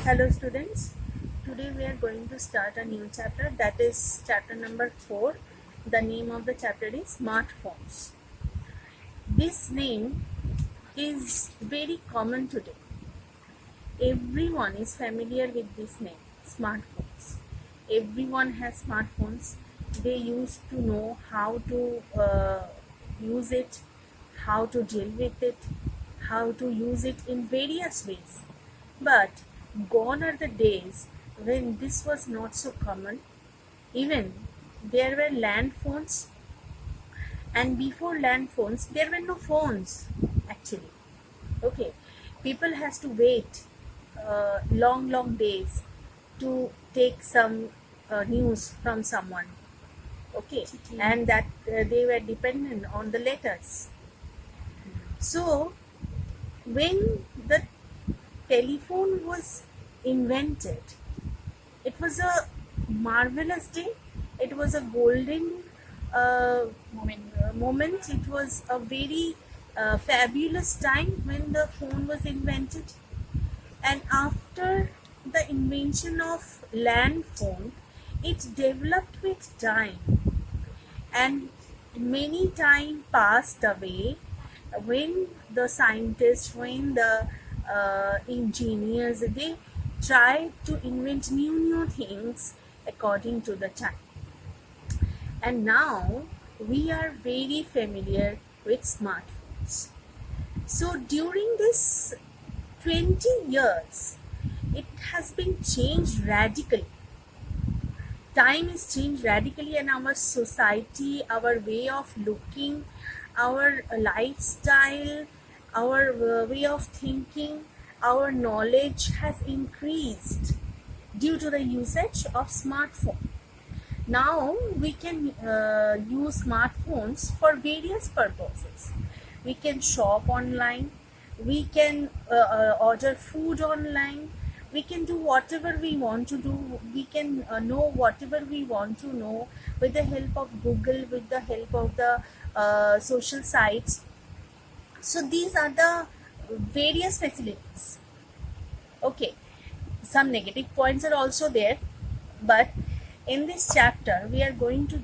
Hello students, today we are going to start a new chapter, that is chapter number 4. The name of the chapter is smartphones. This name is very common today. Everyone is familiar with this name, smartphones. Everyone has smartphones. They used to know how to use it, how to deal with it, how to use it in various ways. But gone are the days when this was not so common. Even there were land phones, and before land phones there were no phones actually. Okay, people has to wait long days to take some news from someone. Okay, and that they were dependent on the letters. So when the telephone was invented, it was a marvelous day. It was a golden moment. It was a very fabulous time when the phone was invented. And after the invention of land phone, it developed with time, and many time passed away when the scientists, when the engineers, they tried to invent new things according to the time. And now we are very familiar with smartphones. So during this 20 years, it has been changed radically. Time is changed radically, and our society, our way of looking, our lifestyle, our way of thinking, our knowledge has increased due to the usage of smartphone. Now we can use smartphones for various purposes. We can shop online, we can order food online, we can do whatever we want to do, we can know whatever we want to know with the help of Google, with the help of the social sites. So these are the various facilities. Okay, some negative points are also there, but in this chapter we are going to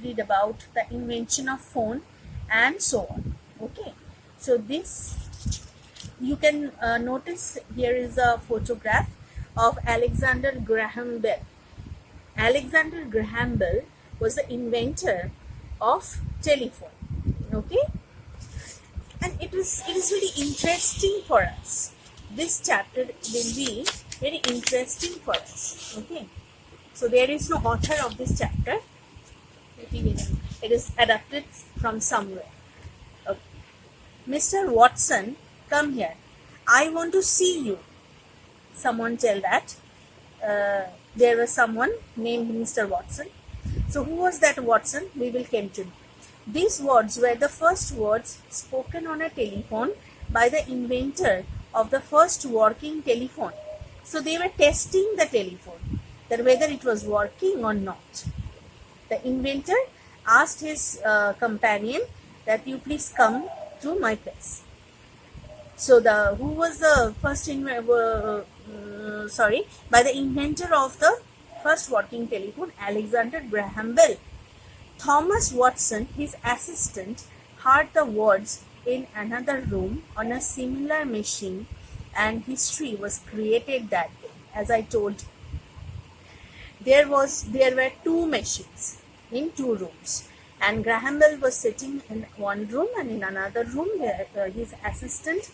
read about the invention of phone and so on. Okay, so this, you can notice here is a photograph of Alexander Graham Bell. Alexander Graham Bell was the inventor of telephone. Okay, and it is very interesting for us. This chapter will be very interesting for us. Okay, so there is no author of this chapter. It is adapted from somewhere. Okay. Mr. Watson, come here. I want to see you. Someone tell that. There was someone named Mr. Watson. So who was that Watson? We will come to know. These words were the first words spoken on a telephone by the inventor of the first working telephone. So they were testing the telephone, that whether it was working or not. The inventor asked his companion that you please come to my place. So who was the first by the inventor of the first working telephone, Alexander Graham Bell. Thomas Watson, his assistant, heard the words in another room on a similar machine, and history was created that day. As I told you, there were two machines in two rooms, and Graham Bell was sitting in one room, and in another room his assistant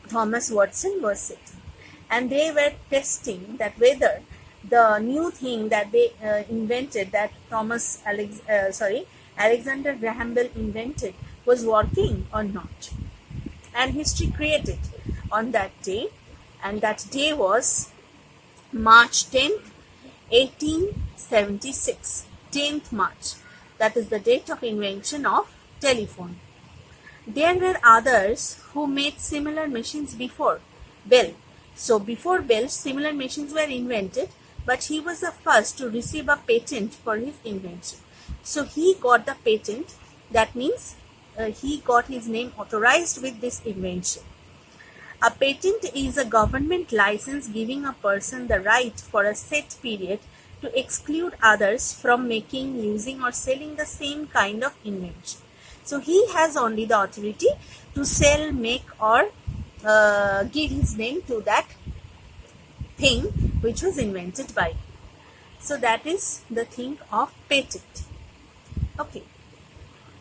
Thomas Watson was sitting, and they were testing that whether the new thing that they invented, that Alexander Graham Bell invented, was working or not. And history created on that day, and that day was March 10th, 1876. 10th March. That is the date of invention of telephone. There were others who made similar machines before Bell. So before Bell, similar machines were invented, but he was the first to receive a patent for his invention. So he got the patent. That means he got his name authorized with this invention. A patent is a government license giving a person the right for a set period to exclude others from making, using, or selling the same kind of invention. So he has only the authority to sell, make, or give his name to that thing which was invented by him. So that is the thing of patent. Okay.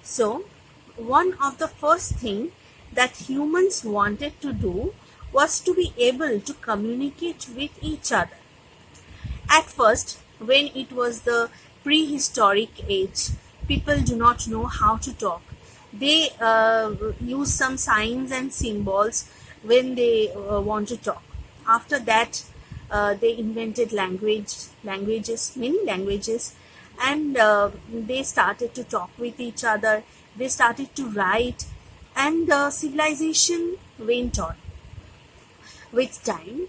So one of the first thing that humans wanted to do was to be able to communicate with each other. At first, when it was the prehistoric age, people do not know how to talk. They use some signs and symbols when they want to talk. After that, they invented languages, many languages, and they started to talk with each other. They started to write, and civilization went on. With time,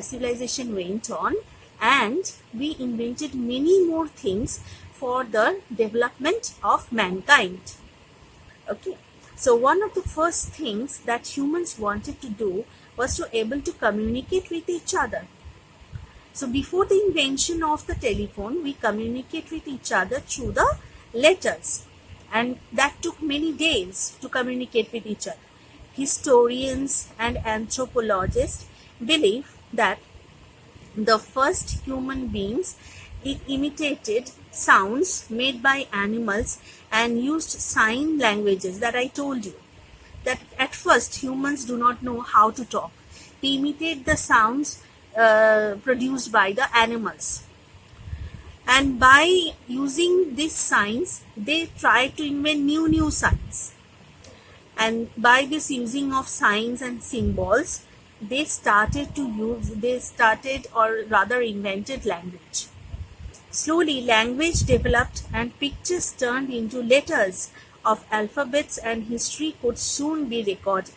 civilization went on, and we invented many more things for the development of mankind. Okay, so one of the first things that humans wanted to do was to able to communicate with each other. So before the invention of the telephone, we communicate with each other through the letters, and that took many days to communicate with each other. Historians and anthropologists believe that the first human beings imitated sounds made by animals and used sign languages that I told you. That at first humans do not know how to talk. They imitate the sounds produced by the animals. And by using these signs, they try to invent new signs. And by this using of signs and symbols, they started or rather invented language. Slowly, language developed and pictures turned into letters of alphabets, and history could soon be recorded.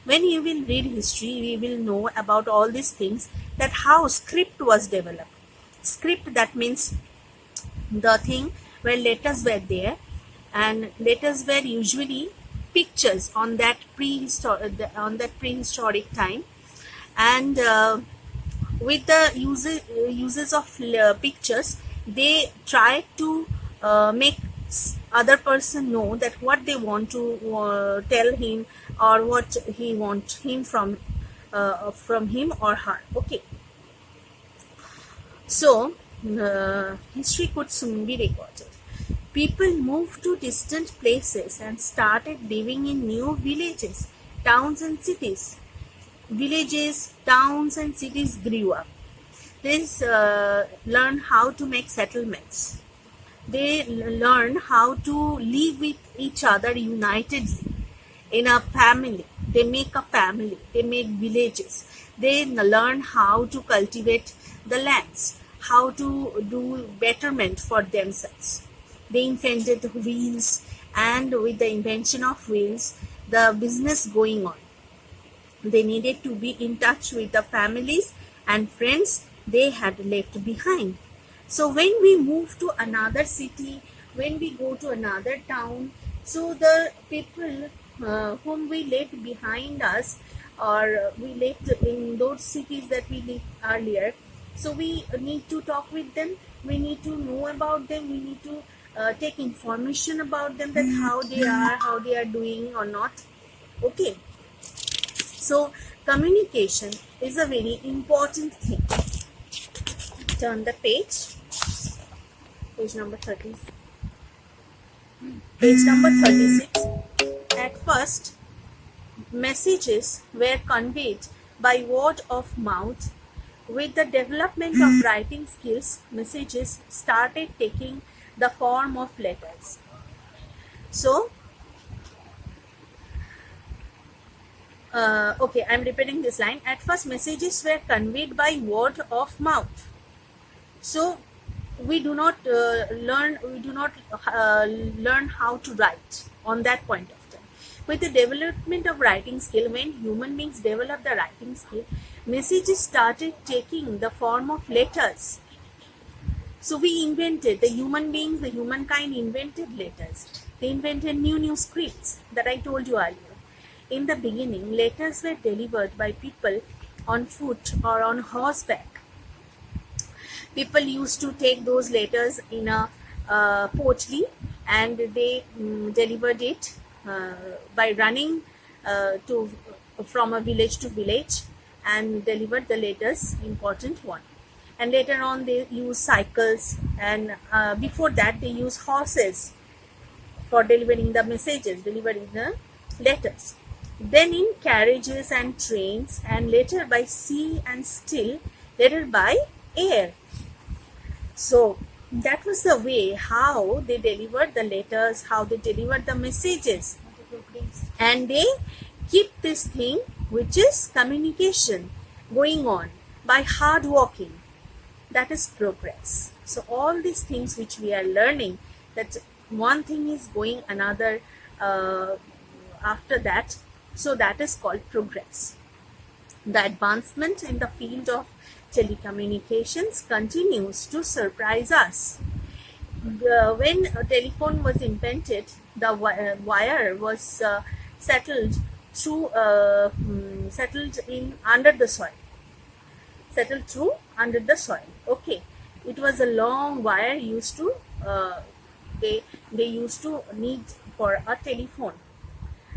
When you will read history, we will know about all these things, that how script was developed. Script, that means the thing where letters were there, and letters were usually pictures on that prehistoric time, and with the uses of pictures, they try to make other person know that what they want to tell him, or what he wants him from him or her. Okay, so history could soon be recorded. People moved to distant places and started living in new villages, towns and cities. Villages, towns and cities grew up. They learned how to make settlements. They learn how to live with each other unitedly in a family. They make a family. They make villages. They learn how to cultivate the lands, how to do betterment for themselves. They invented wheels, and with the invention of wheels, the business going on. They needed to be in touch with the families and friends they had left behind. So when we move to another city, when we go to another town, so the people whom we left behind us, or we left in those cities that we lived earlier, so we need to talk with them, we need to know about them, we need to take information about them, that how they are doing or not. Okay, so communication is a very important thing. Turn the page number 30. Page number 36. At first, messages were conveyed by word of mouth. With the development of writing skills, messages started taking the form of letters. So, okay, I'm repeating this line. At first, messages were conveyed by word of mouth. So, we do not learn how to write on that point of time. With the development of writing skill, when human beings developed the writing skill, messages started taking the form of letters. So we invented, the humankind invented letters. They invented new scripts that I told you earlier. in the beginning, letters were delivered by people on foot or on horseback. People used to take those letters in a portly, and they delivered it by running to from a village to village, and delivered the letters, important one. And later on they use cycles, and before that they use horses for delivering the messages, delivering the letters. Then in carriages and trains, and later by sea, and still later by air. So that was the way how they delivered the letters, how they delivered the messages. And they keep this thing, which is communication, going on by hard working. That is progress. So all these things which we are learning, that one thing is going another after that, so that is called progress. The advancement in the field of telecommunications continues to surprise us. When a telephone was invented, the wire was settled through settled in under the soil. Settled through under the soil. Okay, it was a long wire used to they used to need for a telephone.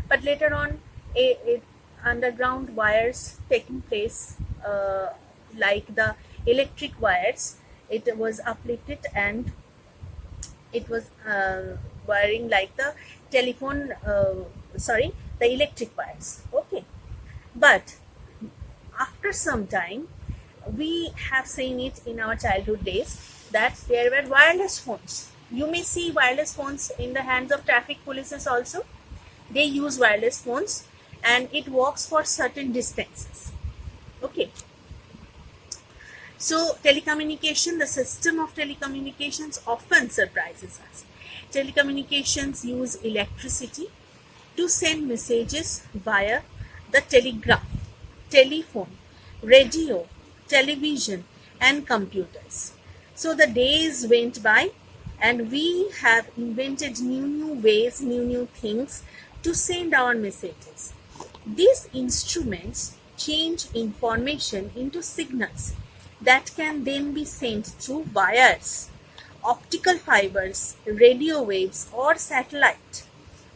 But later on, a underground wires taking place, like the electric wires, it was uplifted and it was wiring like the telephone, the electric wires. Okay, but after some time, we have seen it in our childhood days that there were wireless phones. You may see wireless phones in the hands of traffic polices also. They use wireless phones, and it works for certain distances. Okay. So telecommunication, the system of telecommunications often surprises us. Telecommunications use electricity to send messages via the telegraph, telephone, radio, television, and computers. So the days went by, and we have invented new ways, new things to send our messages. These instruments change information into signals that can then be sent through wires, optical fibers, radio waves, or satellite.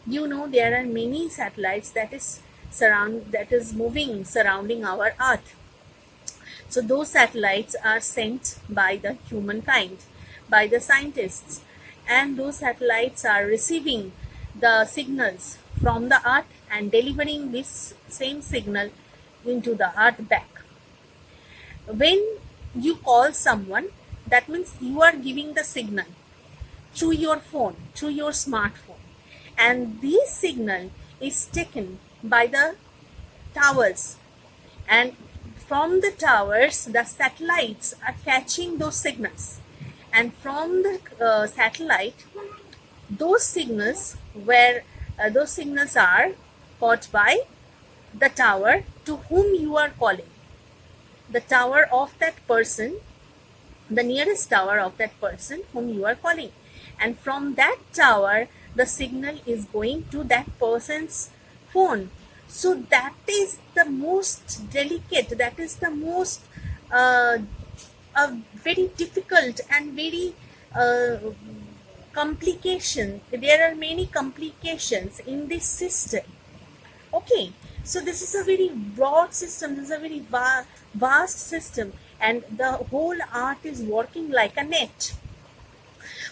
You know, there are many satellites that is moving surrounding our Earth. So those satellites are sent by the humankind, by the scientists, and those satellites are receiving the signals from the Earth and delivering this same signal into the Earth back. When you call someone, that means you are giving the signal through your phone, through your smartphone, and this signal is taken by the towers, and from the towers the satellites are catching those signals, and from the satellite those signals are caught by the tower to whom you are calling, the tower of that person, the nearest tower of that person whom you are calling, and from that tower the signal is going to that person's phone. So that is the most delicate, that is the most very difficult and very complication. There are many complications in this system. Okay, so this is a very broad system, this is a very vast system, and the whole art is working like a net.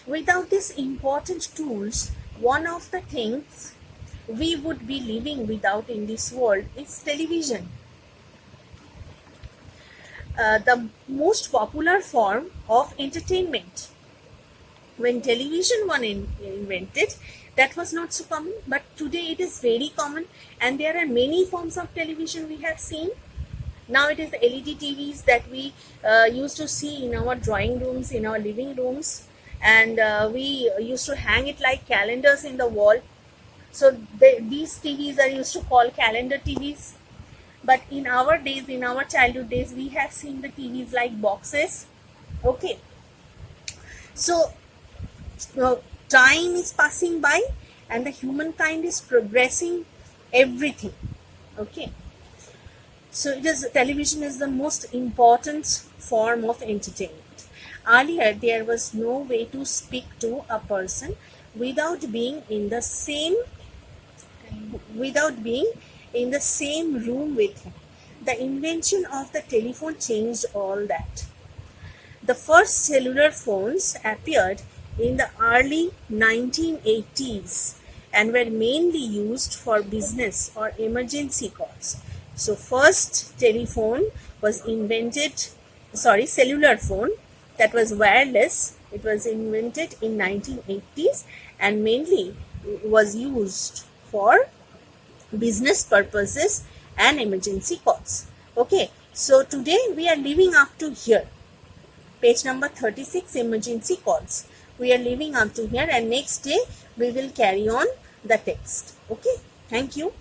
Without these important tools, one of the things we would be living without in this world is television. The most popular form of entertainment. When television was invented, that was not so common, but today it is very common, and there are many forms of television we have seen. Now it is LED TVs that we used to see in our drawing rooms, in our living rooms, and we used to hang it like calendars in the wall. So these TVs are used to call calendar TVs. But in our days, in our childhood days, we have seen the TVs like boxes. Okay. So time is passing by, and the humankind is progressing everything. Okay, so television is the most important form of entertainment. Earlier, there was no way to speak to a person without being in the same without being in the same room with him. The invention of the telephone changed all that. The first cellular phones appeared in the early 1980s and were mainly used for business or emergency calls. So first cellular phone that was wireless. It was invented in 1980s and mainly was used for business purposes and emergency calls. Okay, so today we are leaving up to here. Page number 36, emergency calls. We are leaving up to here, and next day we will carry on the text. Okay, thank you.